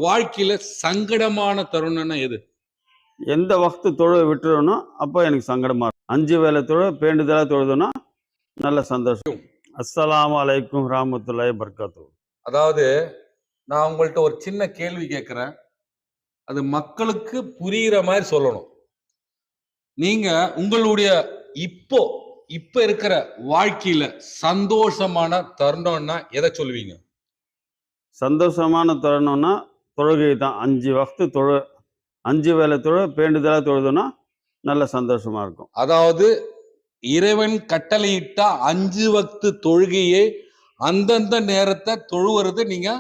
வாழ்க்கையில சங்கடமான தருணம்னா எது? எந்த வக்து தொழுவ விட்டுறனோ, அப்போ எனக்கு சங்கடமா இருக்கும். 5 வேளை தொழுவ பேண்டுதலா தொழுதோன்னா, நல்ல சந்தோஷம். அஸ்ஸலாமு அலைக்கும் ரஹ்மத்துல்லாஹி வபரகாத்துஹு. அதாவது நான் உங்கள்ட்ட ஒரு சின்ன கேள்வி கேட்கிறேன். அது மக்களுக்கு புரியிற மாரி சொல்லணும். நீங்க உங்களுடைய இப்போ இப்ப இருக்கிற வாழ்க்கையில சந்தோஷமான தருணம்னா எத சொல்லுவீங்க? சந்தோஷமான தருணம்னா, தொழுகை தான். 5 வக்து 5 வேளை தொழுவ பேண்டுதலா தொழுதோன்னா, நல்ல சந்தோஷமா இருக்கும். அதாவது இறைவன் கட்டளையிட்ட 5 வக்து தொழுகையே அந்தந்த நேரத்தை தொழுவுறது நீங்க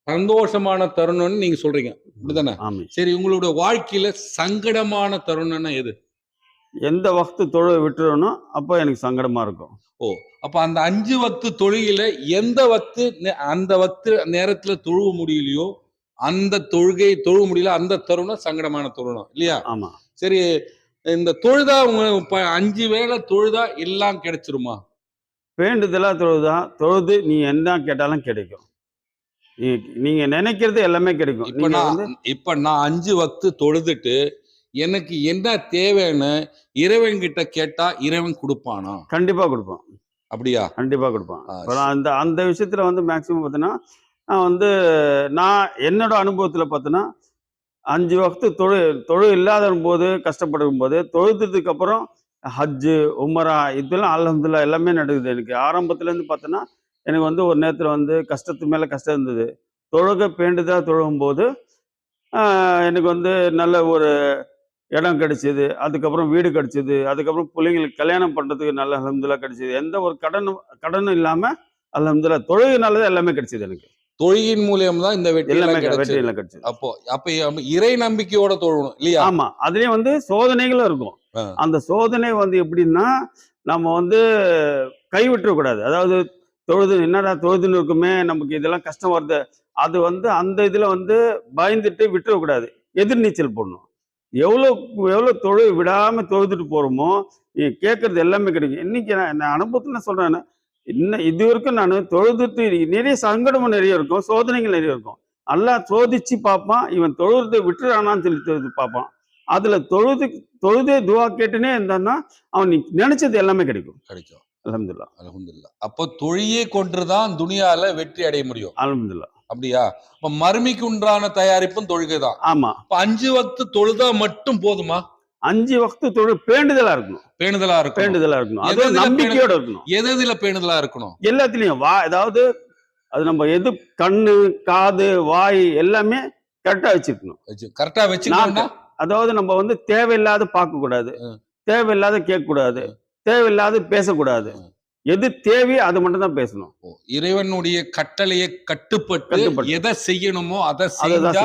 சந்தோஷமான தருணம்னு நீங்க சொல்றீங்க. அப்படிதானே? ஆமீன். சரி, உங்களுடைய வாழ்க்கையில சங்கடமான தருணம்னா எது? எந்த வக்து தொழுவ விட்டுறனோ, அப்போ எனக்கு சங்கடமா இருக்கும். ஓ! அப்ப அந்த 5 வக்து தொழுகையில எந்த வக்து அந்த வக்து நேரத்துல தொழுவ முடியலையோ, அந்த தொழுகை தொழுவ முடியல, அந்த தருணம் சங்கடமான தருணம் இல்லையா? ஆமா. சரி, இந்த தொழுதா உங்க 5 வேளை தொழுதா எல்லாம் கிடைச்சிருமா? பேண்டுதலா தொழுது நீ என்ன கேட்டாலும் கிடைக்கும். நீங்க நினைக்கிறது எல்லாமே கிடைக்கும். இப்ப நான் 5 வக்து தொழுதுட்டு எனக்கு என்ன தேவைன்னு இறைவன் கிட்ட கேட்டா இறைவன் கொடுப்பானா? கண்டிப்பா கொடுப்பான். அப்படியா? கண்டிப்பா கொடுப்பான். அந்த அந்த விஷயத்துல மேக்சிமம் பார்த்தீங்கன்னா, நான் என்னோட அனுபவத்துல பார்த்தீங்கன்னா, 5 வக்து தொழு இல்லாத போது கஷ்டப்படும் போது, தொழுதுக்கு அப்புறம் ஹஜ்ஜு, உம்ரா இதெல்லாம் அல்ஹம்துலில்லாஹ் எல்லாமே நடக்குது எனக்கு. ஆரம்பத்துல இருந்து பார்த்தோன்னா, எனக்கு ஒரு நேரத்துல கஷ்டத்துக்கு மேல கஷ்டம் இருந்தது. பேண்டுதலா தொழுகும்போது எனக்கு நல்ல ஒரு இடம் கிடைச்சது. அதுக்கப்புறம் வீடு கிடைச்சது. அதுக்கப்புறம் பிள்ளைங்களுக்கு கல்யாணம் பண்றதுக்கு நல்ல அல்ஹம்துலில்லாஹ் கிடைச்சது. எந்த ஒரு கடனும் இல்லாம அல்ஹம்துலில்லாஹ் தொழுகையினாலதான் எல்லாமே கிடைச்சது எனக்கு. தொழுகையின் மூலியம் தான் இந்த வெற்றி எல்லாம் கிடைச்சது. அப்ப இறை நம்பிக்கையோட தொழணும் இல்லையா? ஆமா. அதுலயும் சோதனைகளும் இருக்கும். அந்த சோதனை எப்படின்னா, நம்ம கைவிட்டுற கூடாது. அதாவது என்னடா தொழுதுன்னு இருக்குமே, நமக்கு இதெல்லாம் கஷ்டம் வருது. அது அந்த இதுல பயந்துட்டு விட்டுறக்கூடாது. எதிர்நீச்சல் போடணும். எவ்வளவு விடாம தொழுதுட்டு போறோமோ, கேட்கறது எல்லாமே கிடைக்கும். இன்னைக்கு நான் அனுபவத்துல சொல்றேன். இன்னும் இது வரைக்கும் நான் தொழுதுட்டு நிறைய சங்கடமும் நிறைய இருக்கும், சோதனைகள் நிறைய இருக்கும். அல்லாஹ் சோதிச்சு பார்ப்பான், இவன் தொழுது விட்டுறானான்னு சொல்லி பார்ப்பான். அதுல தொழுதே துவா கேட்டுனே இருந்தான்னா, அவன் நினைச்சது எல்லாமே கிடைக்கும். அல்ஹம்துலில்லாஹ். அல்ஹம்துலில்லாஹ். அப்போ தொழியே கொன்றுதான் துனியால வெற்றி அடைய முடியும். அல்ஹம்துலில்லாஹ். அப்படியா? அப்ப மறுமைக்கு உண்டான தயாரிப்பும் தொழுகை தான். ஆமா. 5 வக்து தொழுதா மட்டும் போதுமா? 5 வக்து பேண்டுதலா இருக்கணும். பேணுதலா இருக்கணும். அது நம்பிக்கையோட இருக்கணும். எதுல பேணுதலா இருக்கணும்? எல்லாத்துலயும் அதாவது அது நம்ம எது கண்ணு, காது, வாய் எல்லாமே கரெக்டா வச்சிருக்கணும். கரெக்டா வச்சுக்கணும்னா, அதாவது நம்ம தேவையில்லாத பார்க்க கூடாது, தேவையில்லாத கேட்க கூடாது, தேவையில்லாத பேசக்கூடாது. எது தேவையோ அது மட்டும் தான் பேசணும். இறைவனுடைய கட்டளையை கட்டுப்பட்டு எதை செய்யணுமோ அதை செஞ்சா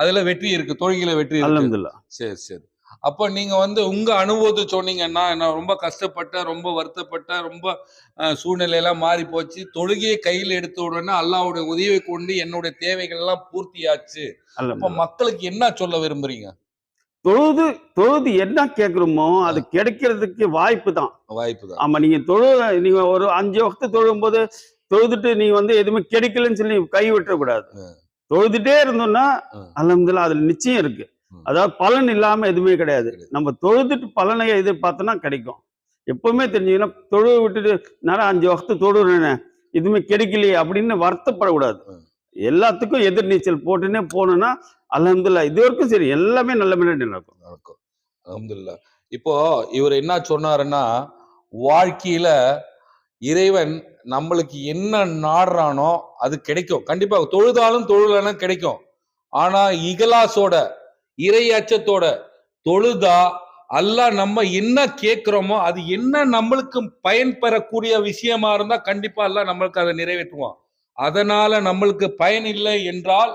அதுல வெற்றி இருக்கு. தொழுகையில வெற்றி இருக்கு. அல்ஹம்துலில்லாஹ். சரி. அப்ப நீங்க உங்க அனுபவத்தை சொன்னீங்கன்னா, நான் ரொம்ப கஷ்டப்பட்டேன், ரொம்ப வருத்தப்பட்டேன், ரொம்ப சூழ்நிலையெல்லாம் மாறி போச்சு, தொழுகையை கையில் எடுத்த உடனே அல்லாஹ்வுடைய உதவியை கொண்டு என்னுடைய தேவைகள் எல்லாம் பூர்த்தியாச்சு. அப்ப மக்களுக்கு என்ன சொல்ல விரும்புறீங்க? தொழுது என்ன கேட்கிறோமோ அது கிடைக்கிறதுக்கு வாய்ப்பு தான். ஆமா. நீங்க ஒரு 5 வக்து தொழும்போது தொழுதுட்டு நீங்க எதுவுமே கிடைக்கலன்னு சொல்லி கை விட்டுறக்கூடாது. தொழுதுட்டே இருந்தோம்னா அல்ஹம்துலில்லாஹ் அதுல நிச்சயம் இருக்கு. அதாவது பலன் இல்லாம எதுவுமே கிடையாது. நம்ம தொழுதுட்டு பலனை எதிர்பார்த்தோம்னா கிடைக்கும். எப்பவுமே தெரிஞ்சீங்கன்னா, தொழுவ விட்டுட்டு நான் 5 வக்து தொழுறேனே எதுவுமே கிடைக்கலையே அப்படின்னு வருத்தப்படக்கூடாது. எல்லாத்துக்கும் எதிர்நீச்சல் போட்டுன்னே போனோம்னா அல்ஹம்துலில்லாஹ் இது வரைக்கும் சரி எல்லாமே நல்ல முன்னாடி நடக்கும். அல்ஹம்துலில்லாஹ். இப்போ இவர் என்ன சொன்னாருன்னா, வாழ்க்கையில இறைவன் நம்மளுக்கு என்ன நாடுறானோ அது கிடைக்கும். கண்டிப்பா தொழுதாலும் தொழுலனா கிடைக்கும். ஆனா இகலாசோட இறை அச்சத்தோட தொழுதா அல்லாஹ் நம்ம என்ன கேட்கிறோமோ அது என்ன நம்மளுக்கு பயன் பெறக்கூடிய விஷயமா இருந்தா கண்டிப்பா அல்லாஹ் நம்மளுக்கு அதை நிறைவேற்றுவான். அதனால நம்மளுக்கு பயன் இல்லை என்றால்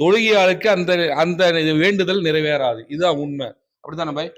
தொழுகையாளுக்கு அந்த அந்த வேண்டுதல் நிறைவேறாது. இதுதான் உண்மை. அப்படித்தானே பாய்?